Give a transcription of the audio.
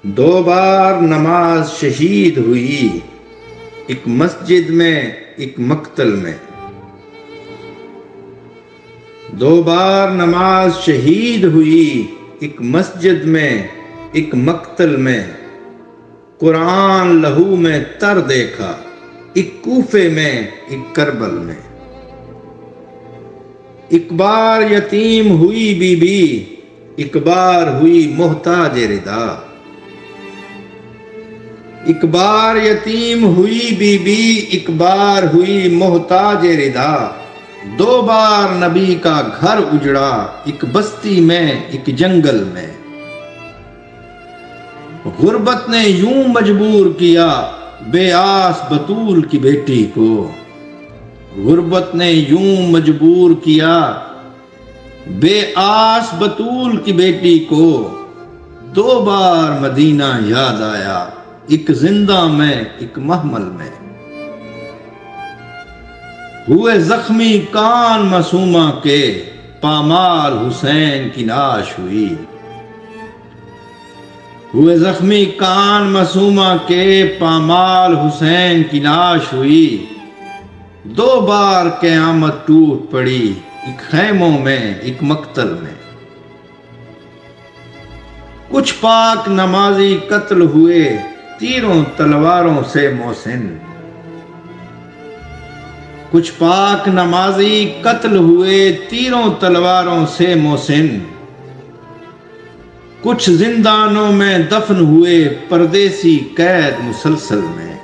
دو بار نماز شہید ہوئی، ایک مسجد میں ایک مقتل میں۔ دو بار نماز شہید ہوئی، ایک مسجد میں ایک مقتل میں۔ قرآن لہو میں تر دیکھا، ایک کوفے میں ایک کربل میں۔ ایک بار یتیم ہوئی بی بی، ایک بار ہوئی محتاج ردا۔ ایک بار یتیم ہوئی بی بی، ایک بار ہوئی محتاج ردا۔ دو بار نبی کا گھر اجڑا، ایک بستی میں ایک جنگل میں۔ غربت نے یوں مجبور کیا بے آس بطول کی بیٹی کو۔ غربت نے یوں مجبور کیا بے آس بطول کی بیٹی کو۔ دو بار مدینہ یاد آیا، ایک زندہ میں ایک محمل میں۔ ہوئے زخمی کان معصومہ کے، پامال حسین کی لاش ہوئی۔ ہوئے زخمی کان معصومہ کے، پامال حسین کی لاش ہوئی۔ دو بار قیامت ٹوٹ پڑی، ایک خیموں میں ایک مقتل میں۔ کچھ پاک نمازی قتل ہوئے، تیروں تلواروں سے محسن۔ کچھ پاک نمازی قتل ہوئے، تیروں تلواروں سے محسن۔ کچھ زندانوں میں دفن ہوئے، پردیسی قید مسلسل میں۔